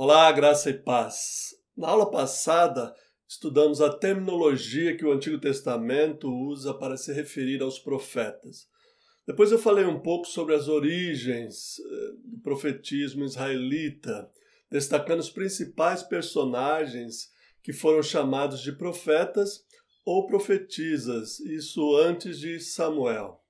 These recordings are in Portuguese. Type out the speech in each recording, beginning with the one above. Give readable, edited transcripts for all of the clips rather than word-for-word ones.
Olá, graça e paz. Na aula passada, estudamos a terminologia que o Antigo Testamento usa para se referir aos profetas. Depois eu falei um pouco sobre as origens do profetismo israelita, destacando os principais personagens que foram chamados de profetas ou profetisas, isso antes de Samuel.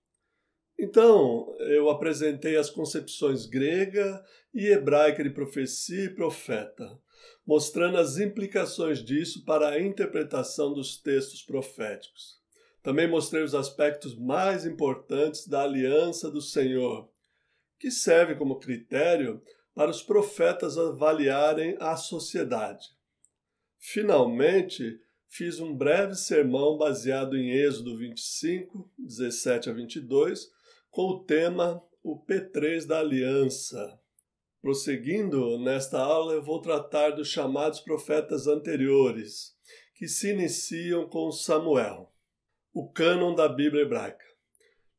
Então, eu apresentei as concepções grega e hebraica de profecia e profeta, mostrando as implicações disso para a interpretação dos textos proféticos. Também mostrei os aspectos mais importantes da aliança do Senhor, que serve como critério para os profetas avaliarem a sociedade. Finalmente, fiz um breve sermão baseado em Êxodo 25, 17 a 22, com o tema o P3 da Aliança. Prosseguindo, nesta aula eu vou tratar dos chamados profetas anteriores, que se iniciam com Samuel, o cânon da Bíblia hebraica.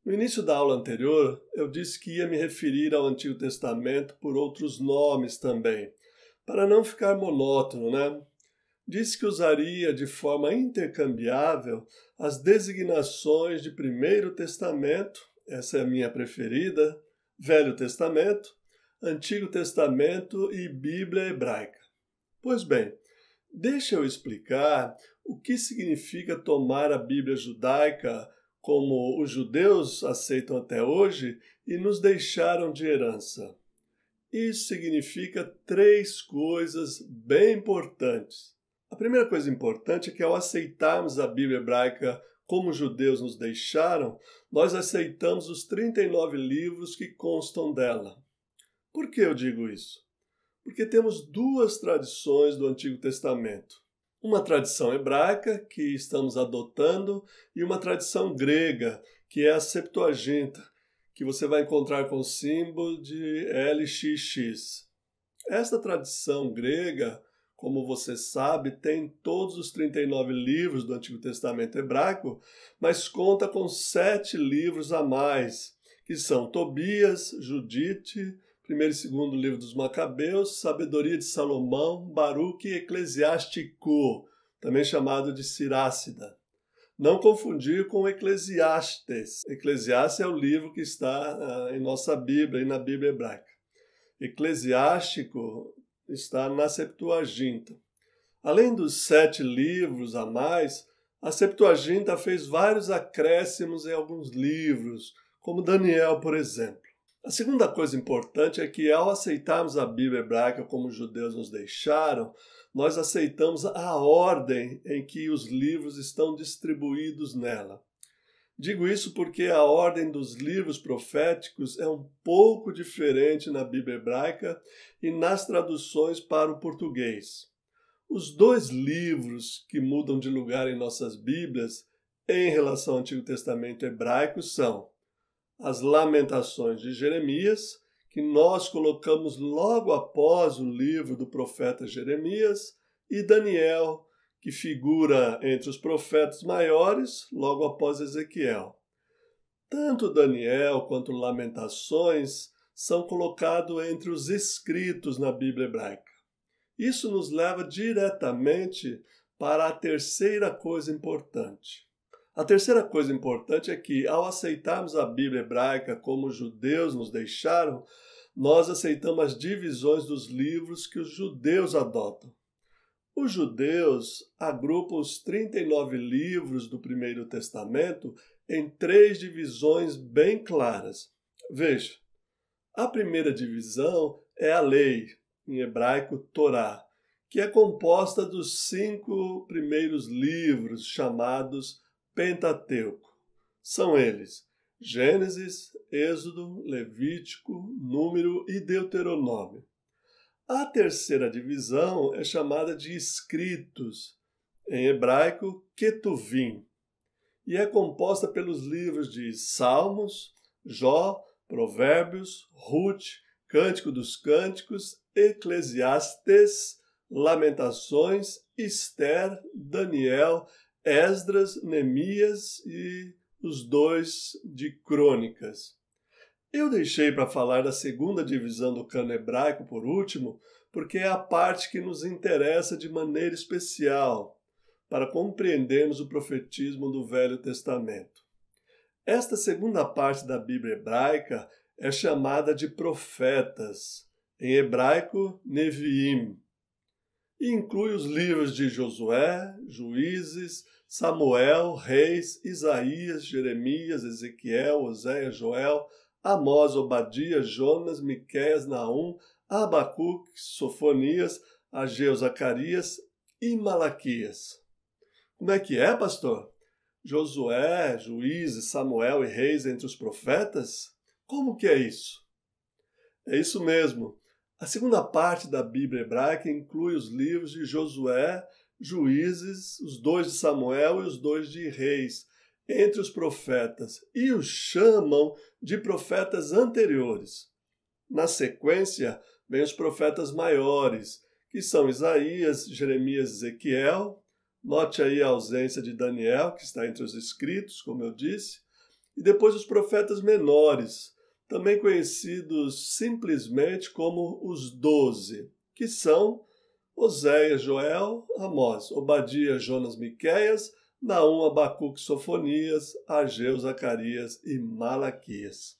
No início da aula anterior, eu disse que ia me referir ao Antigo Testamento por outros nomes também, para não ficar monótono, né? Disse que usaria de forma intercambiável as designações de Primeiro Testamento, essa é a minha preferida, Velho Testamento, Antigo Testamento e Bíblia hebraica. Pois bem, deixa eu explicar o que significa tomar a Bíblia judaica como os judeus aceitam até hoje e nos deixaram de herança. Isso significa três coisas bem importantes. A primeira coisa importante é que ao aceitarmos a Bíblia hebraica como os judeus nos deixaram, nós aceitamos os 39 livros que constam dela. Por que eu digo isso? Porque temos duas tradições do Antigo Testamento. Uma tradição hebraica, que estamos adotando, e uma tradição grega, que é a Septuaginta, que você vai encontrar com o símbolo de LXX. Esta tradição grega, como você sabe, tem todos os 39 livros do Antigo Testamento hebraico, mas conta com 7 livros a mais, que são Tobias, Judite, primeiro e segundo livro dos Macabeus, Sabedoria de Salomão, Baruque e Eclesiástico, também chamado de Sirácida. Não confundir com Eclesiastes. Eclesiastes é o livro que está em nossa Bíblia e na Bíblia hebraica. Eclesiástico está na Septuaginta. Além dos 7 livros a mais, a Septuaginta fez vários acréscimos em alguns livros, como Daniel, por exemplo. A segunda coisa importante é que, ao aceitarmos a Bíblia hebraica como os judeus nos deixaram, nós aceitamos a ordem em que os livros estão distribuídos nela. Digo isso porque a ordem dos livros proféticos é um pouco diferente na Bíblia hebraica e nas traduções para o português. Os 2 livros que mudam de lugar em nossas Bíblias em relação ao Antigo Testamento hebraico são as Lamentações de Jeremias, que nós colocamos logo após o livro do profeta Jeremias, e Daniel, que figura entre os profetas maiores, logo após Ezequiel. Tanto Daniel quanto Lamentações são colocados entre os escritos na Bíblia hebraica. Isso nos leva diretamente para a terceira coisa importante. A terceira coisa importante é que, ao aceitarmos a Bíblia hebraica como os judeus nos deixaram, nós aceitamos as divisões dos livros que os judeus adotam. Os judeus agrupam os 39 livros do Primeiro Testamento em 3 divisões bem claras. Veja, a primeira divisão é a lei, em hebraico Torá, que é composta dos 5 primeiros livros chamados Pentateuco. São eles Gênesis, Êxodo, Levítico, Número e Deuteronômio. A terceira divisão é chamada de escritos, em hebraico Ketuvim, e é composta pelos livros de Salmos, Jó, Provérbios, Ruth, Cântico dos Cânticos, Eclesiastes, Lamentações, Ester, Daniel, Esdras, Neemias e os 2 de Crônicas. Eu deixei para falar da segunda divisão do cânon hebraico por último, porque é a parte que nos interessa de maneira especial para compreendermos o profetismo do Velho Testamento. Esta segunda parte da Bíblia hebraica é chamada de profetas, em hebraico, Neviim, e inclui os livros de Josué, Juízes, Samuel, Reis, Isaías, Jeremias, Ezequiel, Oséias, Joel, Amós, Obadias, Jonas, Miqueias, Naum, Abacuque, Sofonias, Ageu, Zacarias e Malaquias. Como é que é, pastor? Josué, Juízes, Samuel e Reis entre os profetas? Como que é isso? É isso mesmo. A segunda parte da Bíblia hebraica inclui os livros de Josué, Juízes, os 2 de Samuel e os 2 de Reis, entre os profetas, e os chamam de profetas anteriores. Na sequência, vem os profetas maiores, que são Isaías, Jeremias e Ezequiel. Note aí a ausência de Daniel, que está entre os escritos, como eu disse. E depois os profetas menores, também conhecidos simplesmente como os 12, que são Oséias, Joel, Amós, Obadias, Jonas, Miqueias, Naum, Abacuque, Sofonias, Ageu, Zacarias e Malaquias.